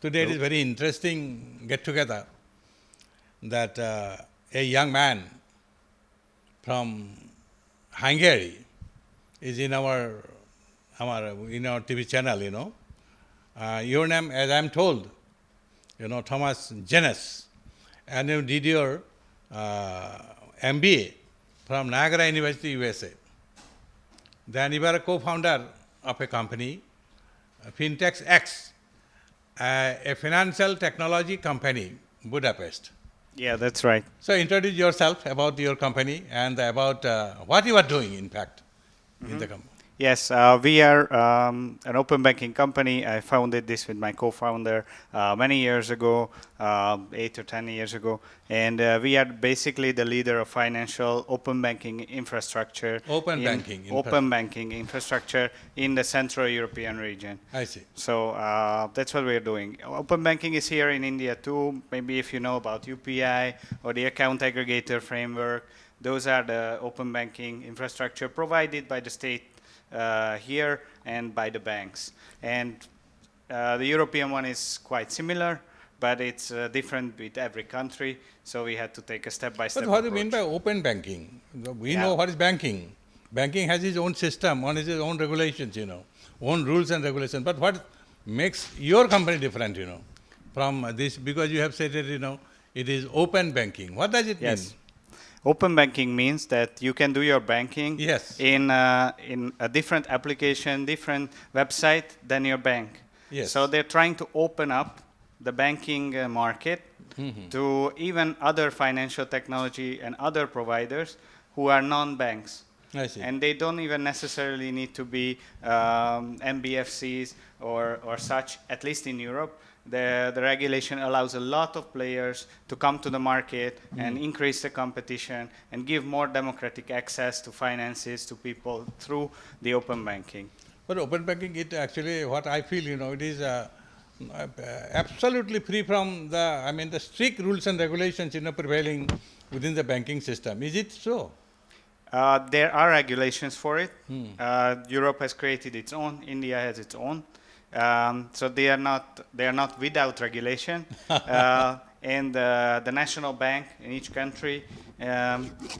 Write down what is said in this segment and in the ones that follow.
Today it is very interesting get-together that a young man from Hungary is in our TV channel, your name, as I am told, Thomas Jenes, and you did your MBA from Niagara University, USA. Then you were a co-founder of a company, Fintech X, a financial technology company, Budapest. Yeah, that's right. So introduce yourself about your company and about what you are doing, in fact, in the company. Yes, we are an open banking company. I founded this with my co-founder many years ago, 8 or 10 years ago. And we are basically the leader of financial open banking infrastructure. Open banking infrastructure in the Central European region. I see. So that's what we're doing. Open banking is here in India too. Maybe if you know about UPI or the account aggregator framework, those are the open banking infrastructure provided by the state here and by the banks. And the European one is quite similar, but it's different with every country. So we had to take a step-by-step But what do approach. you mean by open banking? We know what is banking. Banking has its own system, its own regulations, own rules and regulations. But what makes your company different, from this? Because you have said that, it is open banking. What does it mean? Open banking means that you can do your banking in a different application, different website than your bank. Yes. So they're trying to open up the banking market to even other financial technology and other providers who are non-banks. I see. And they don't even necessarily need to be MBFCs or such, at least in Europe. The regulation allows a lot of players to come to the market and increase the competition and give more democratic access to finances to people through the open banking. But open banking, it actually, what I feel, it is absolutely free from the strict rules and regulations, prevailing within the banking system. Is it so? There are regulations for it. Europe has created its own. India has its own. So they are not without regulation. And the national bank in each country,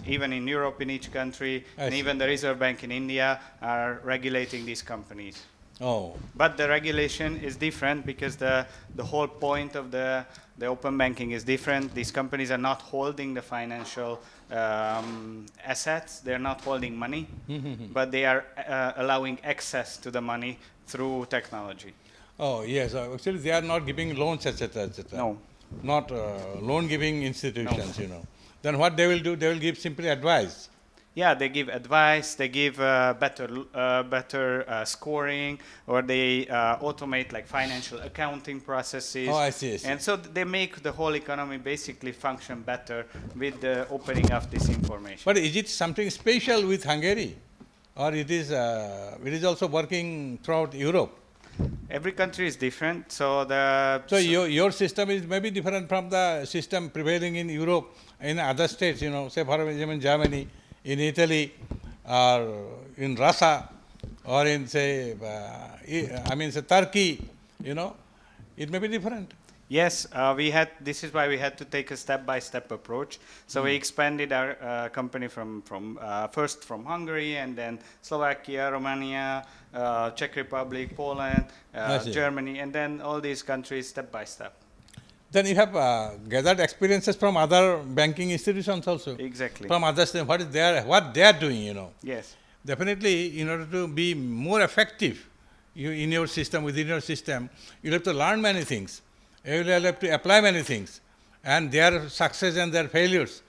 even in Europe in each country, and even the Reserve Bank in India are regulating these companies. Oh. But the regulation is different because the whole point of the open banking is different. These companies are not holding the financial assets. They're not holding money, but they are allowing access to the money through technology. Oh, yes. Actually, they are not giving loans, etc., etc. No. Not loan-giving institutions, Then what they will do? They will give simply advice. Yeah, they give advice, they give better scoring, or they automate like financial accounting processes. Oh, I see. And so they make the whole economy basically function better with the opening of this information. But is it something special with Hungary? Or it is also working throughout Europe? Every country is different, so your system is maybe different from the system prevailing in Europe, in other states, say for example in Germany, in Italy, or in Russia, or in say Turkey, it may be different. Yes, this is why we had to take a step-by-step approach. So we expanded our company first from Hungary, and then Slovakia, Romania, Czech Republic, Poland, Germany, and then all these countries step-by-step. Then you have gathered experiences from other banking institutions also. Exactly. From other states, what they are doing, Yes. Definitely, in order to be more effective in your system, within your system, you have to learn many things. You will have to apply many things, and their success and their failures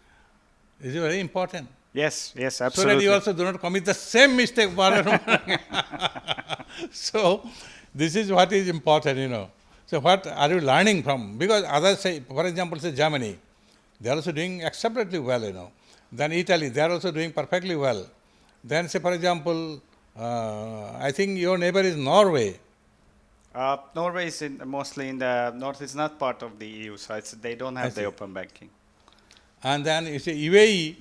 is very important. Yes, absolutely. So that you also do not commit the same mistake. So this is what is important, So what are you learning from? Because others say, for example, say Germany, they are also doing exceptionally well, Then Italy, they are also doing perfectly well. Then say, for example, I think your neighbor is Norway. Norway is mostly in the north. It's not part of the EU, so they don't have the open banking. And then you say UAE.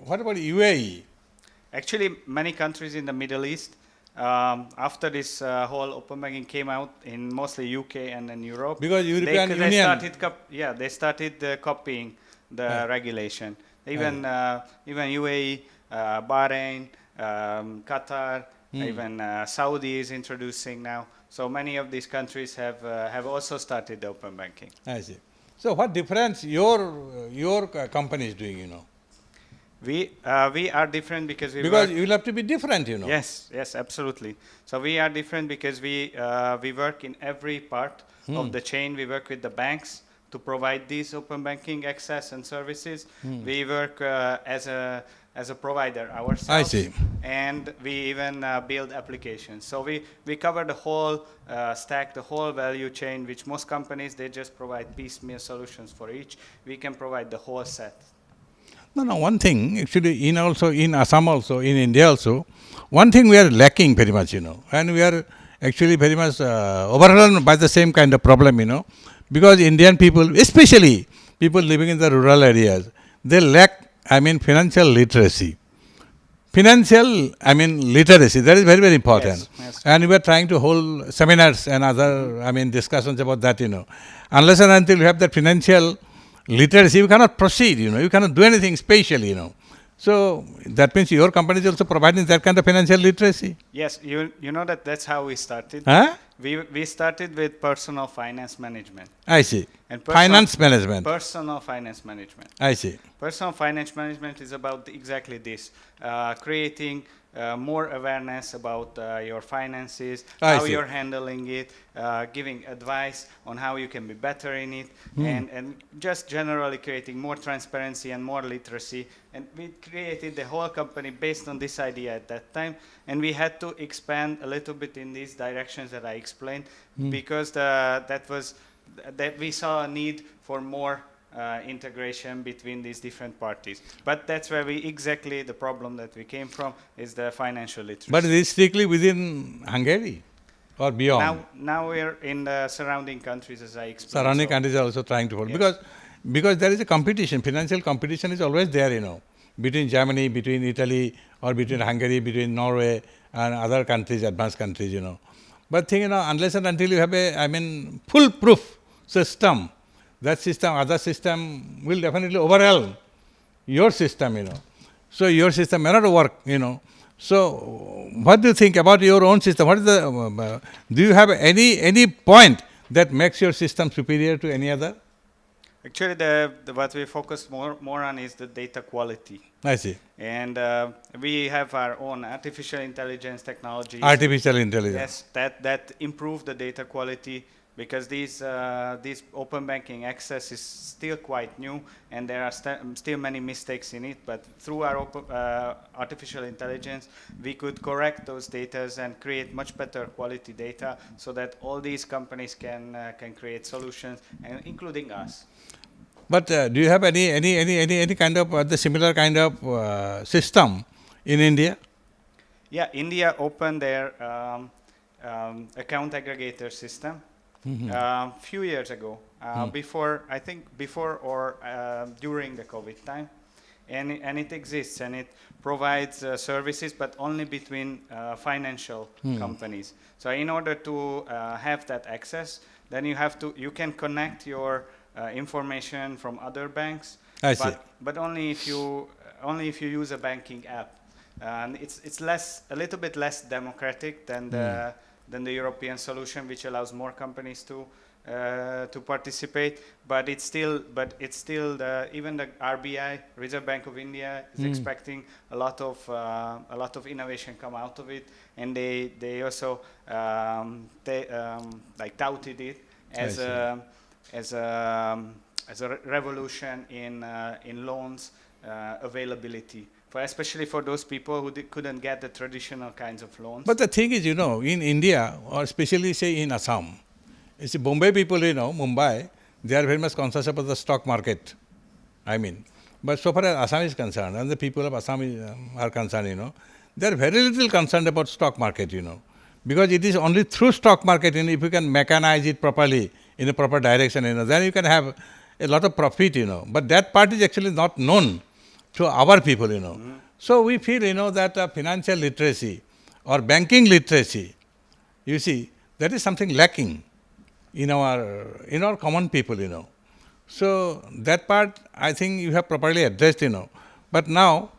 What about UAE? Actually, many countries in the Middle East After this whole open banking came out in mostly UK and then Europe, Because European they Union. started they started copying the regulation. Even UAE, Bahrain, Qatar, even Saudi is introducing now. So many of these countries have also started open banking. I see. So what difference your company is doing, you know? We are different because we Because work. you will have to be different, you know. Yes, absolutely. So we are different because we work in every part of the chain. We work with the banks to provide these open banking access and services. We work as a provider ourselves. I see. And we even build applications. So we cover the whole stack, the whole value chain, which most companies, they just provide piecemeal solutions for each. We can provide the whole set. No, one thing, actually, in Assam also, in India also, one thing we are lacking very much, you know, and we are actually very much overrun by the same kind of problem, you know, because Indian people, especially people living in the rural areas, they lack, financial literacy. Literacy, that is very, very important. Yes. And we are trying to hold seminars and other, discussions about that, you know. Unless and until you have that financial literacy, you cannot proceed, you know, you cannot do anything special, you know. So that means your company is also providing that kind of financial literacy. Yes, you know that's how we started. Huh? We started with personal finance management. I see. And Finance management. Personal finance management. I see. Personal finance management is about exactly this, creating more awareness about your finances, how you're handling it, giving advice on how you can be better in it, and just generally creating more transparency and more literacy. And we created the whole company based on this idea at that time, and we had to expand a little bit in these directions that I explained, because that we saw a need for more integration between these different parties. But that's where the problem that we came from is the financial literacy. But it is strictly within Hungary or beyond? Now we're in the surrounding countries, as I explained. Surrounding countries are also trying to hold. Yes. Because there is a competition, financial competition is always there, you know, between Germany, between Italy, or between Hungary, between Norway and other countries, advanced countries, you know. But thing, you know, unless and until you have a, foolproof system, other system will definitely overwhelm your system, you know. So your system may not work, you know. So what do you think about your own system? What is do you have any point that makes your system superior to any other? Actually, what we focus more on is the data quality. I see. And we have our own artificial intelligence technologies. Artificial intelligence. Yes, that improve the data quality, because these open banking access is still quite new, and there are still many mistakes in it. But through our artificial intelligence, we could correct those data and create much better quality data, so that all these companies can create solutions, and including us. But do you have any kind of the similar kind of system in India? Yeah, India opened their account aggregator system few years ago, before or during the COVID time, and it exists, and it provides services, but only between financial companies. So in order to have that access, then you can connect your information from other banks, but only if you use a banking app. And it's a little bit less democratic than the European solution, which allows more companies to participate. But it's still even the RBI, Reserve Bank of India, is expecting a lot of innovation come out of it, and they also touted it as a revolution in loans availability, especially for those people who couldn't get the traditional kinds of loans. But the thing is, you know, in India, or especially say in Assam, you see Bombay people, you know, Mumbai, they are very much conscious about the stock market. But so far as Assam is concerned, and the people of Assam are concerned, you know, they are very little concerned about stock market, you know, because it is only through stock market, you know, if you can mechanize it properly in a proper direction, you know, then you can have a lot of profit, you know. But that part is actually not known to our people, you know. So we feel, you know, that financial literacy or banking literacy, you see, that is something lacking in our common people, So that part, I think you have properly addressed, But now,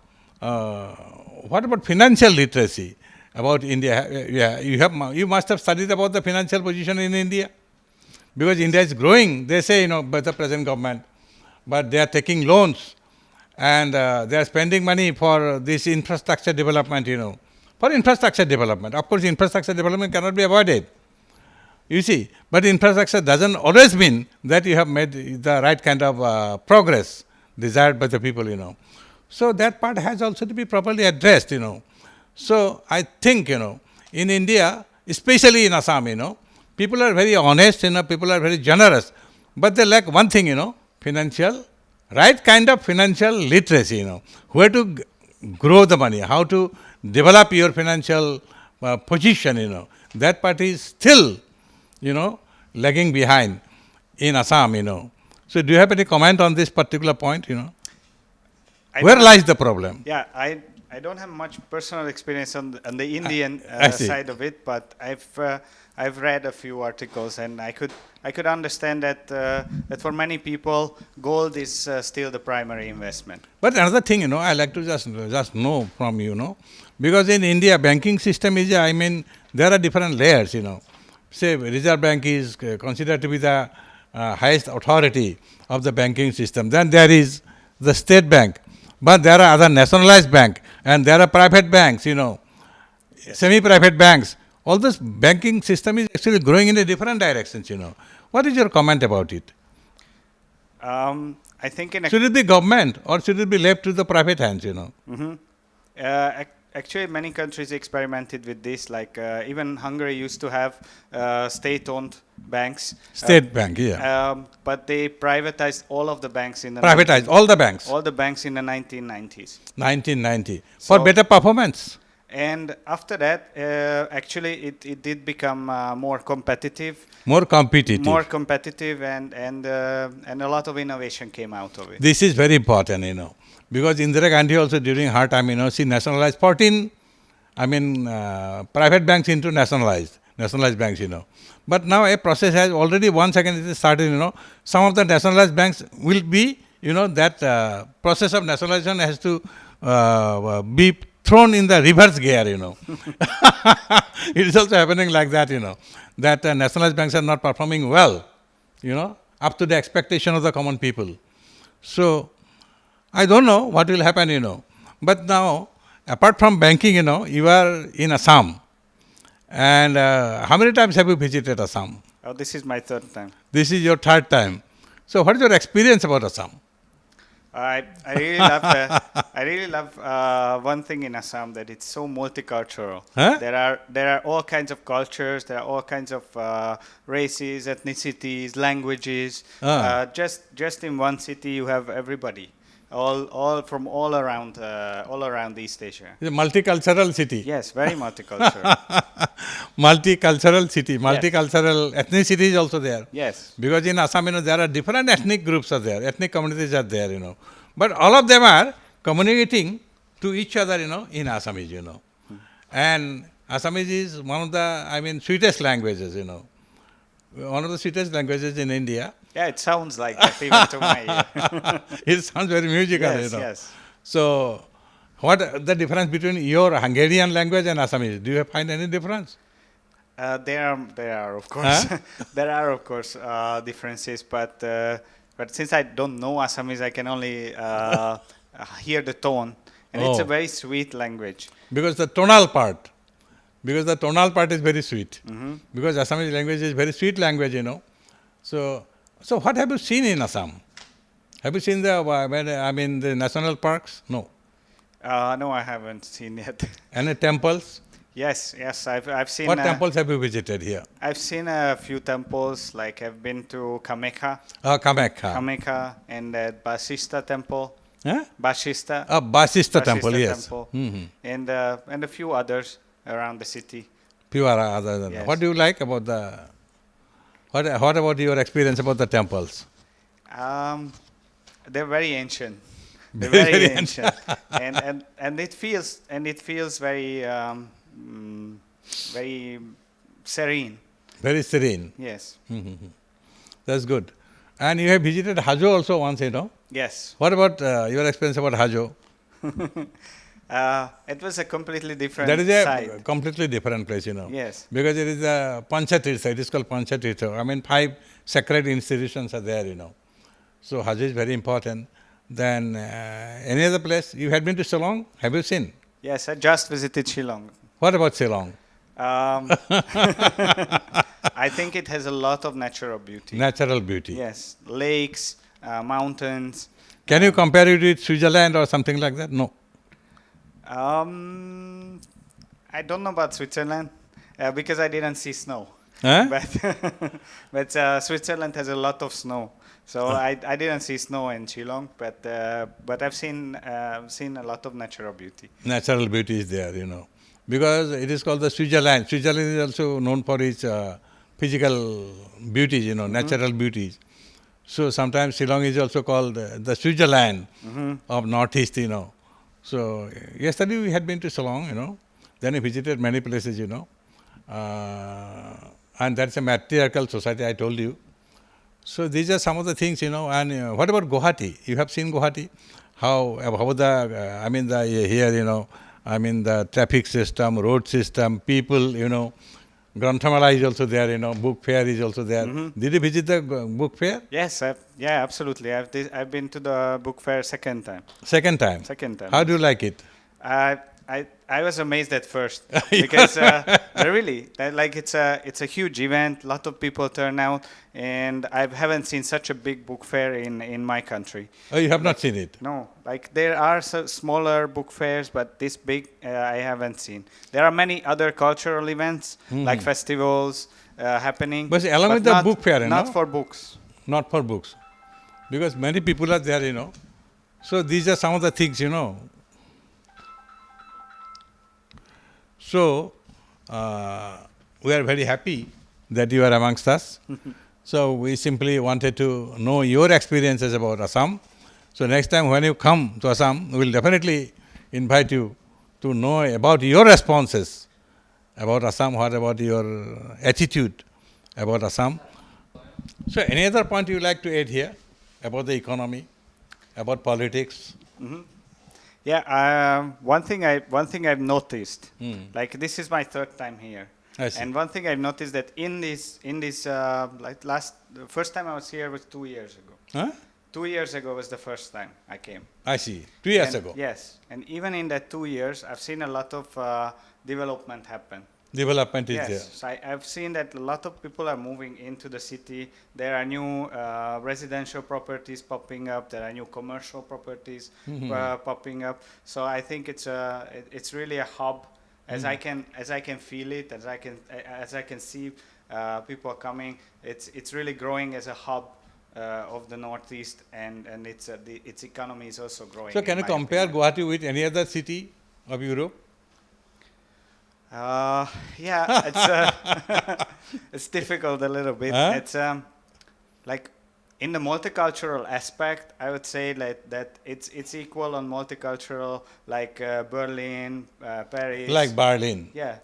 what about financial literacy about India? Yeah, you must have studied about the financial position in India, because India is growing. They say, by the present government, but they are taking loans and they are spending money for this infrastructure development, for infrastructure development. Of course, infrastructure development cannot be avoided. You see, but infrastructure doesn't always mean that you have made the right kind of progress desired by the people, So that part has also to be properly addressed, So I think, in India, especially in Assam, people are very honest, people are very generous, but they lack one thing, right kind of financial literacy, where to grow the money, how to develop your financial position, That part is still lagging behind in Assam, So do you have any comment on this particular point, Where lies the problem? Yeah, I don't have much personal experience on the Indian side of it, but I've read a few articles, and I could understand that for many people, gold is still the primary investment. But another thing, I like to just know from you, because in India, banking system is, there are different layers, Say, Reserve Bank is considered to be the highest authority of the banking system. Then there is the State Bank. But there are other nationalized banks, and there are private banks, semi-private banks. All this banking system is actually growing in a different directions, What is your comment about it? I think should it be government or should it be left to the private hands, Actually, many countries experimented with this. Like even Hungary used to have state-owned banks. State bank, yeah. But they privatized all of the banks in the privatized all the banks. All the banks in the 1990s. 1990 for better performance. And after that, actually, it did become more competitive. More competitive. More competitive, and a lot of innovation came out of it. This is very important, Because Indira Gandhi also during her time, she nationalized 14, private banks into nationalized banks, But now a process has already once again it is started, Some of the nationalized banks will be, that process of nationalization has to be thrown in the reverse gear, It is also happening like that, That nationalized banks are not performing well, up to the expectation of the common people. So, I don't know what will happen, But now, apart from banking, you are in Assam. And how many times have you visited Assam? Oh, this is my third time. This is your third time. So, what is your experience about Assam? I really love one thing in Assam, that it's so multicultural. Huh? There are all kinds of cultures. There are all kinds of races, ethnicities, languages. Just in one city, you have everybody. All from all around East Asia. It's a multicultural city. Yes, very multicultural. Multicultural city, multicultural ethnicity is also there. Yes. Because in Assam, there are different ethnic groups are there, ethnic communities are there, But all of them are communicating to each other, in Assamese, And Assamese is one of the, sweetest languages, One of the sweetest languages in India. Yeah, it sounds like that even to my ear. It sounds very musical, Yes. So, what the difference between your Hungarian language and Assamese? Do you find any difference? There are of course, there are of course differences, but since I don't know Assamese, I can only hear the tone, and it's a very sweet language. Because the tonal part is very sweet. Because Assamese language is very sweet language, So what have you seen in Assam? Have you seen the national parks? No. No, I haven't seen yet. Any temples? Yes, I've seen. What temples have you visited here? I've seen a few temples, like I've been to Kamakha. Kamakha, and Basista temple. Huh? Basista. Basista temple, yes. Temple. And a few others around the city. Few other than that. What do you like about the? What about your experience about the temples? They're very ancient. They're very ancient, and it feels very very serene. Very serene. Yes. That's good. And you have visited Hajo also once, you know. Yes. What about your experience about Hajo? It was a completely different That is a side. completely different place, you know. Yes. Because it is a Panchatirtha. It is called Panchatirtha. I mean, 5 sacred institutions are there, you know. So Hajo is very important. Then any other place? You had been to Shillong? Have you seen? Yes, I just visited Shillong. What about Shillong? I think it has a lot of natural beauty. Natural beauty. Yes, lakes, mountains. Can you compare it with Switzerland or something like that? No. I don't know about Switzerland because I didn't see snow. Huh? But Switzerland has a lot of snow, so I didn't see snow in Shillong. But I've seen a lot of natural beauty. Natural beauty is there, you know. Because it is called the Switzerland. Switzerland is also known for its physical beauties, you know, natural beauties. So sometimes Shillong is also called the Switzerland of Northeast, you know. So yesterday we had been to Shillong, you know. Then we visited many places, you know. And that's a matriarchal society, I told you. So these are some of the things, you know. And what about Guwahati? You have seen Guwahati? How the here, you know, I mean the traffic system, road system, people, you know. Granthamala is also there, you know. Book fair is also there. Did you visit the book fair? Yes, yeah, absolutely. I've been to the book fair second time. Second time. Second time. How do you like it? I was amazed at first because really, like it's a huge event. A lot of people turn out, and I haven't seen such a big book fair in my country. Oh, you have not seen it? No, like there are smaller book fairs, but this big I haven't seen. There are many other cultural events like festivals happening. But along with the book fair, not for books. Not for books, because many people are there, you know. So these are some of the things, you know. So, we are very happy that you are amongst us. So, we simply wanted to know your experiences about Assam. So, next time when you come to Assam, we will definitely invite you to know about your responses about Assam, what about your attitude about Assam. So, any other point you like to add here about the economy, about politics? Yeah, one thing I've noticed, like this is my third time here, and one thing I've noticed that in this first time I was here was 2 years ago. Huh? 2 years ago was the first time I came. I see. 2 years ago. Yes, and even in that 2 years, I've seen a lot of development happen. Development is yes, there. so I've seen that a lot of people are moving into the city. There are new residential properties popping up. There are new commercial properties popping up. So I think it's really a hub. As I can feel it, as I can see people coming. It's really growing as a hub of the Northeast, and its economy is also growing. So can you compare Guwahati with any other city of Europe? Yeah, it's difficult a little bit. Huh? It's like in the multicultural aspect, I would say that it's equal on multicultural, like Berlin, Paris. Like Berlin. Yeah.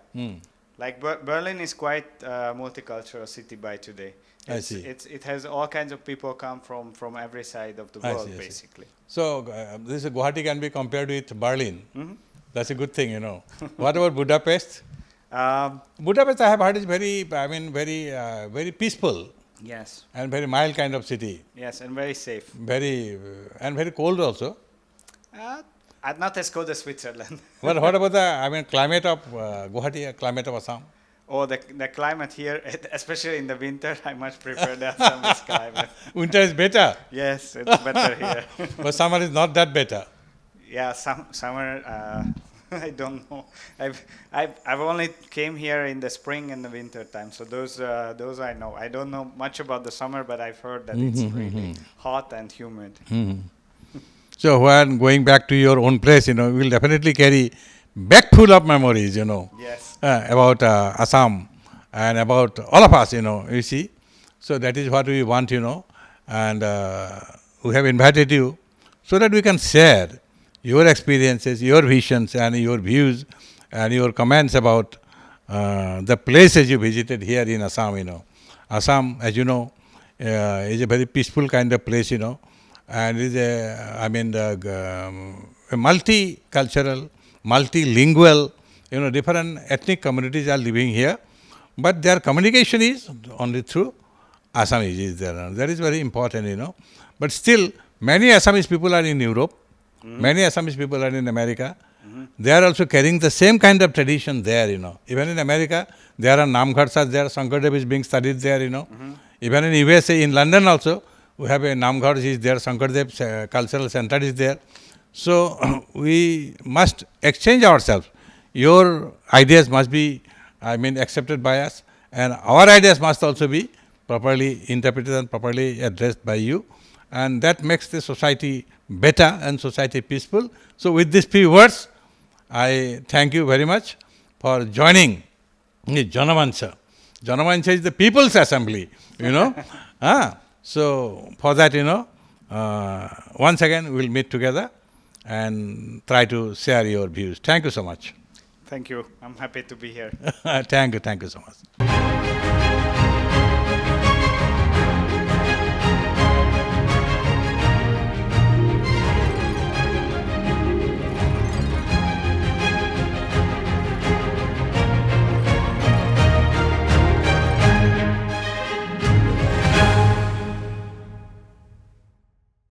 Like Berlin is quite a multicultural city by today. I see. It has all kinds of people come from every side of the world, basically. So this Guwahati can be compared with Berlin. That's a good thing, you know. What about Budapest? Budapest, I have heard, is very peaceful. Yes. And very mild kind of city. Yes, and very safe. Very cold also. Not as cold as Switzerland. Well, what about the climate of Guwahati, climate of Assam? Oh, the climate here, especially in the winter, I much prefer the Assamese climate. Winter is better. Yes, it's better here. But summer is not that better. Yeah, summer. I don't know. I've only came here in the spring and the winter time, so those I know. I don't know much about the summer, but I've heard that it's really hot and humid. So when going back to your own place, you know, you will definitely carry bag full of memories, you know. Yes. About Assam and about all of us, you know. You see, so that is what we want, you know, and we have invited you so that we can share your experiences, your visions and your views and your comments about the places you visited here in Assam, you know. Assam, as you know, is a very peaceful kind of place, you know, and is a multicultural, multilingual, you know, different ethnic communities are living here, but their communication is only through Assamese is there. That is very important, you know. But still, many Assamese people are in Europe, many Assamese people are in America. They are also carrying the same kind of tradition there, you know. Even in America, there are Namgharsas there, Shankardev is being studied there, you know. Even in USA, in London also, we have a Namghar is there, Shankardev Cultural Center is there. So, we must exchange ourselves. Your ideas must be, accepted by us, and our ideas must also be properly interpreted and properly addressed by you. And that makes the society better and society peaceful. So, with these few words, I thank you very much for joining the Janamancha. Janamancha is the People's Assembly, you know. So, for that, you know, once again, we will meet together and try to share your views. Thank you so much. Thank you. I'm happy to be here. Thank you so much.